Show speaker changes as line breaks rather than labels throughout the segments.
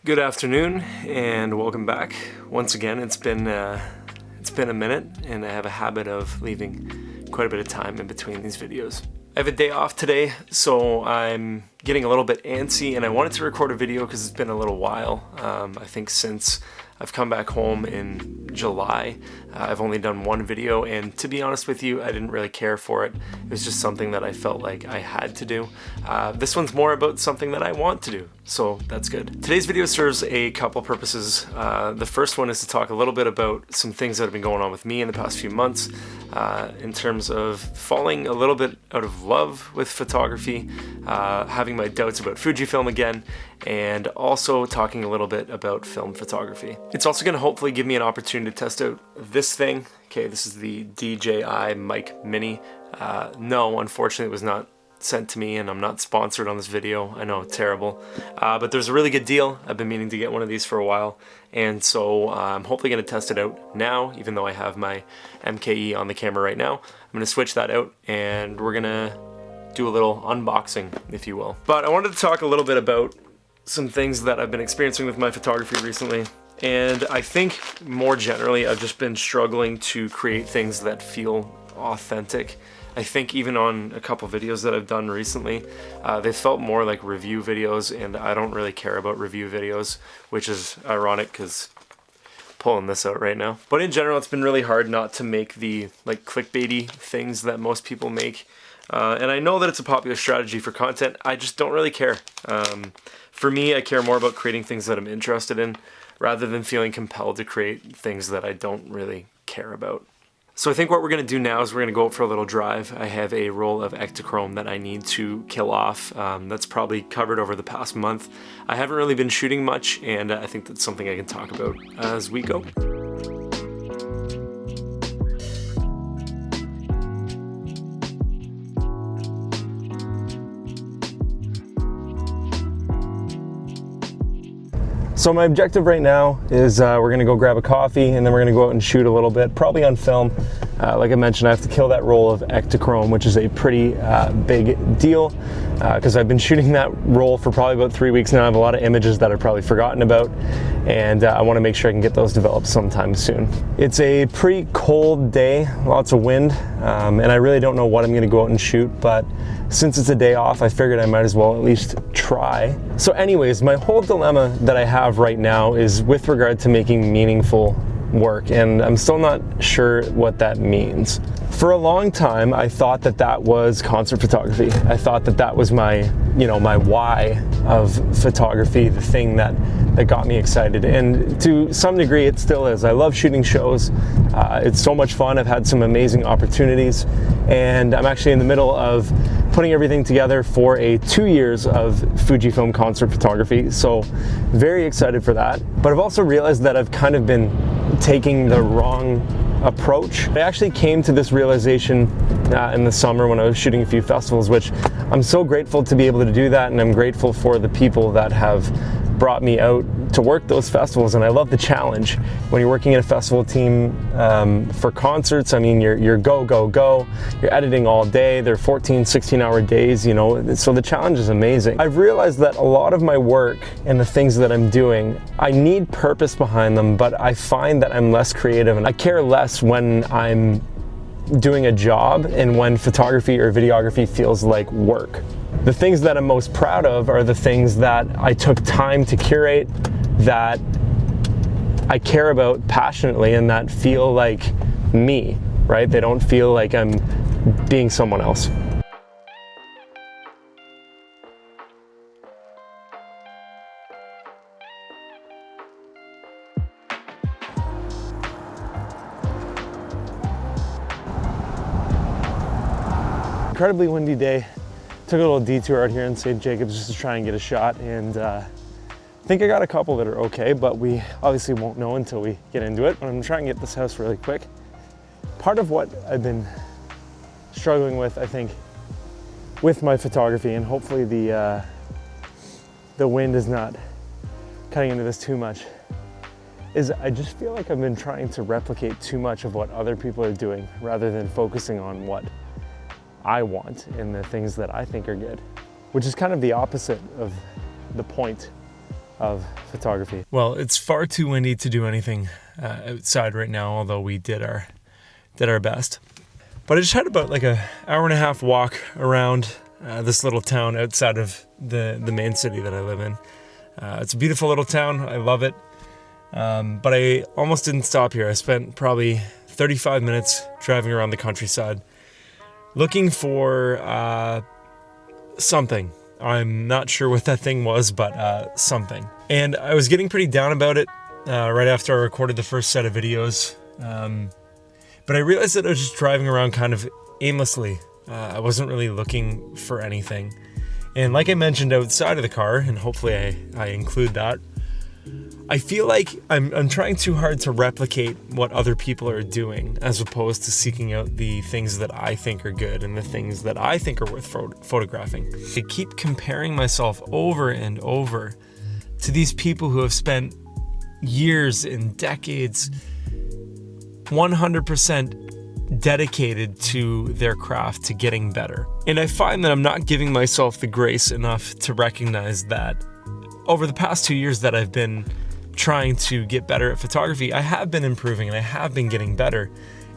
Good afternoon and welcome back. Once again, it's been a minute, and I have a habit of leaving quite a bit of time in between these videos. I have a day off today, so I'm getting a little bit antsy, and I wanted to record a video because it's been a little while. I think since I've come back home in July, I've only done one video, and to be honest with you, I didn't really care for it. It was just something that I felt like I had to do. This one's more about something that I want to do, so that's good. Today's video serves a couple purposes. The first one is to talk a little bit about some things that have been going on with me in the past few months, in terms of falling a little bit out of love with photography, having my doubts about Fujifilm again, and also talking a little bit about film photography. It's also going to hopefully give me an opportunity to test out this thing. Okay, this is the DJI Mic Mini. No, unfortunately it was not sent to me, and I'm not sponsored on this video. I know, terrible. But there's a really good deal. I've been meaning to get one of these for a while, and so I'm hopefully going to test it out now, even though I have my MKE on the camera right now. I'm going to switch that out, and we're going to do a little unboxing, if you will. But I wanted to talk a little bit about some things that I've been experiencing with my photography recently. And I think more generally, I've just been struggling to create things that feel authentic. I think even on a couple videos that I've done recently, they felt more like review videos, and I don't really care about review videos, which is ironic because pulling this out right now. But in general, it's been really hard not to make the like clickbaity things that most people make. And I know that it's a popular strategy for content. I just don't really care. For me, I care more about creating things that I'm interested in, rather than feeling compelled to create things that I don't really care about. So I think what we're going to do now is we're going to go out for a little drive. I have a roll of Ektachrome that I need to kill off. That's probably covered over the past month. I haven't really been shooting much, and I think that's something I can talk about as we go. So my objective right now is we're gonna go grab a coffee, and then we're gonna go out and shoot a little bit, probably on film. Like I mentioned, I have to kill that roll of Ektachrome, which is a pretty big deal, because I've been shooting that roll for probably about 3 weeks now. I have a lot of images that I've probably forgotten about, and I wanna make sure I can get those developed sometime soon. It's a pretty cold day, lots of wind, and I really don't know what I'm gonna go out and shoot, but since it's a day off, I figured I might as well at least try. So anyways, my whole dilemma that I have right now is with regard to making meaningful work, and I'm still not sure what that means. For a long time, I thought that that was concert photography. I thought that that was my, my why of photography, the thing that got me excited. And to some degree, it still is. I love shooting shows. It's so much fun. I've had some amazing opportunities, and I'm actually in the middle of putting everything together for 2 years of Fujifilm concert photography. So very excited for that. But I've also realized that I've kind of been taking the wrong approach. I actually came to this realization in the summer when I was shooting a few festivals, which I'm so grateful to be able to do that, and I'm grateful for the people that have brought me out to work those festivals, and I love the challenge. When you're working in a festival team for concerts, I mean, you're go, go, go. You're editing all day. They're 14, 16-hour days, so the challenge is amazing. I've realized that a lot of my work and the things that I'm doing, I need purpose behind them, but I find that I'm less creative, and I care less when I'm doing a job and when photography or videography feels like work. The things that I'm most proud of are the things that I took time to curate, that I care about passionately, and that feel like me, right? They don't feel like I'm being someone else. Incredibly windy day. Took a little detour out here in St. Jacobs just to try and get a shot, and I think I got a couple that are okay, but we obviously won't know until we get into it. But I'm trying to get this house really quick. Part of what I've been struggling with, I think, with my photography, and hopefully the wind is not cutting into this too much, is I just feel like I've been trying to replicate too much of what other people are doing rather than focusing on what I want and the things that I think are good, which is kind of the opposite of the point of photography. Well, it's far too windy to do anything outside right now, although we did our best. But I just had about like an hour and a half walk around this little town outside of the main city that I live in. It's a beautiful little town. I love it. But I almost didn't stop here. I spent probably 35 minutes driving around the countryside looking for something. I'm not sure what that thing was, but something. And I was getting pretty down about it right after I recorded the first set of videos. But I realized that I was just driving around kind of aimlessly. I wasn't really looking for anything. And like I mentioned outside of the car, and hopefully I include that, I feel like I'm trying too hard to replicate what other people are doing as opposed to seeking out the things that I think are good and the things that I think are worth photographing. I keep comparing myself over and over to these people who have spent years and decades 100% dedicated to their craft, to getting better. And I find that I'm not giving myself the grace enough to recognize that over the past 2 years that I've been trying to get better at photography, I have been improving and I have been getting better.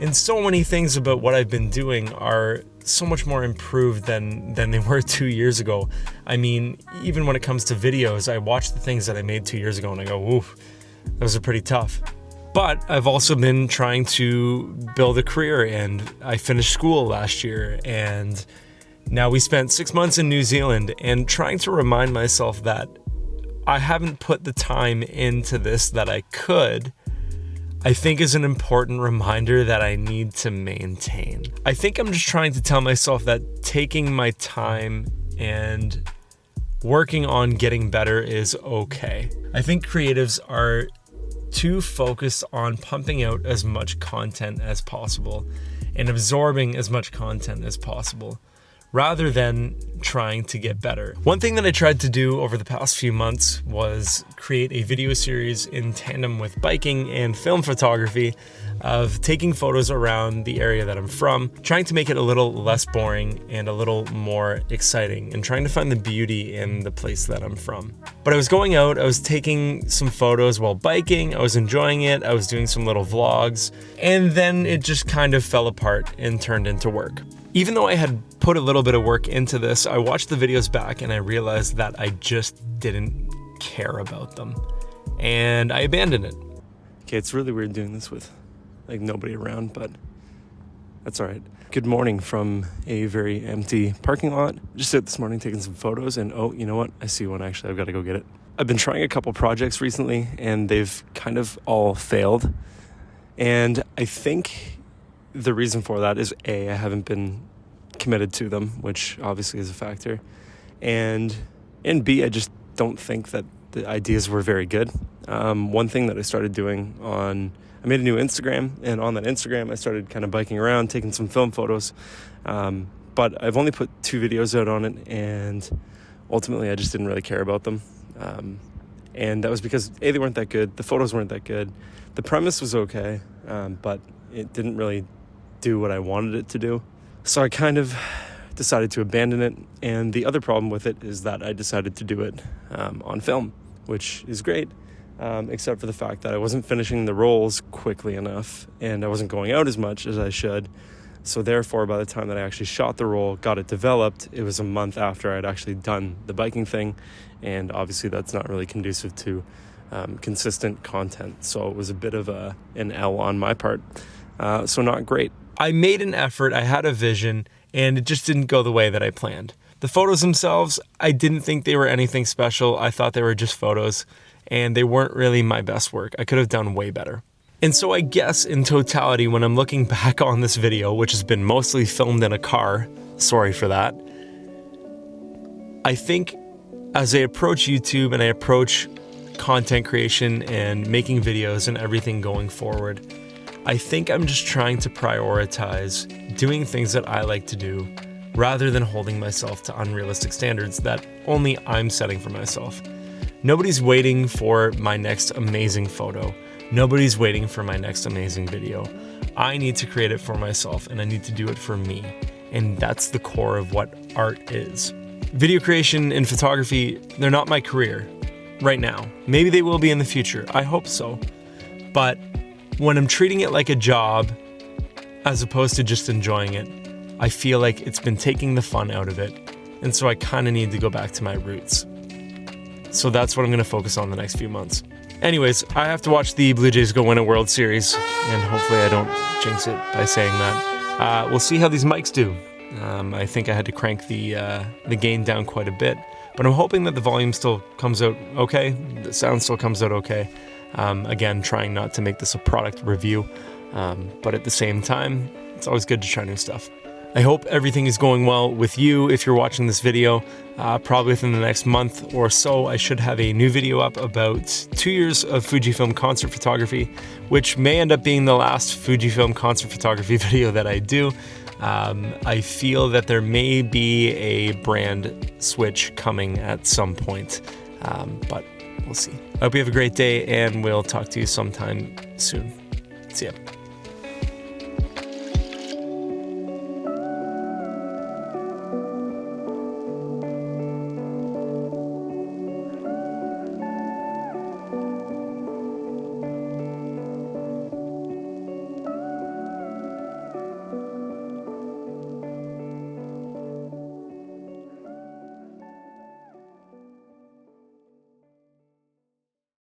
And so many things about what I've been doing are so much more improved than they were 2 years ago. I mean, even when it comes to videos, I watch the things that I made 2 years ago and I go, oof, those are pretty tough. But I've also been trying to build a career, and I finished school last year, and now we spent 6 months in New Zealand, and trying to remind myself that I haven't put the time into this that I could, I think is an important reminder that I need to maintain. I think I'm just trying to tell myself that taking my time and working on getting better is okay. I think creatives are too focused on pumping out as much content as possible and absorbing as much content as possible, rather than trying to get better. One thing that I tried to do over the past few months was create a video series in tandem with biking and film photography of taking photos around the area that I'm from, trying to make it a little less boring and a little more exciting, and trying to find the beauty in the place that I'm from. But I was going out, I was taking some photos while biking, I was enjoying it, I was doing some little vlogs, and then it just kind of fell apart and turned into work. Even though I had put a little bit of work into this, I watched the videos back and I realized that I just didn't care about them. And I abandoned it. Okay, it's really weird doing this with like nobody around, but that's all right. Good morning from a very empty parking lot. Just out this morning taking some photos, and oh, you know what? I see one actually. I've got to go get it. I've been trying a couple projects recently and they've kind of all failed. And I think the reason for that is A, I haven't been committed to them, which obviously is a factor. And B, I just don't think that the ideas were very good. One thing that I started doing I made a new Instagram, and on that Instagram I started kind of biking around, taking some film photos. But I've only put 2 videos out on it, and ultimately I just didn't really care about them. And that was because A, they weren't that good, the photos weren't that good, the premise was okay, but it didn't really do what I wanted it to do. So I kind of decided to abandon it, and the other problem with it is that I decided to do it on film, which is great, except for the fact that I wasn't finishing the rolls quickly enough, and I wasn't going out as much as I should. So therefore, by the time that I actually shot the roll, got it developed, it was a month after I'd actually done the biking thing, and obviously that's not really conducive to consistent content. So it was a bit of an L on my part, so not great. I made an effort, I had a vision, and it just didn't go the way that I planned. The photos themselves, I didn't think they were anything special. I thought they were just photos, and they weren't really my best work. I could have done way better. And so I guess in totality, when I'm looking back on this video, which has been mostly filmed in a car, sorry for that, I think as I approach YouTube and I approach content creation and making videos and everything going forward, I think I'm just trying to prioritize doing things that I like to do rather than holding myself to unrealistic standards that only I'm setting for myself. Nobody's waiting for my next amazing photo. Nobody's waiting for my next amazing video. I need to create it for myself, and I need to do it for me. And that's the core of what art is. Video creation and photography, they're not my career right now. Maybe they will be in the future. I hope so. But when I'm treating it like a job, as opposed to just enjoying it, I feel like it's been taking the fun out of it. And so I kind of need to go back to my roots. So that's what I'm going to focus on the next few months. Anyways, I have to watch the Blue Jays go win a World Series, and hopefully I don't jinx it by saying that. We'll see how these mics do. I think I had to crank the gain down quite a bit, but I'm hoping that the volume still comes out okay, the sound still comes out okay. Again, trying not to make this a product review, but at the same time, it's always good to try new stuff. I hope everything is going well with you if you're watching this video. Probably within the next month or so, I should have a new video up about 2 years of Fujifilm concert photography, which may end up being the last Fujifilm concert photography video that I do. I feel that there may be a brand switch coming at some point, but we'll see. I hope you have a great day, and we'll talk to you sometime soon. See ya.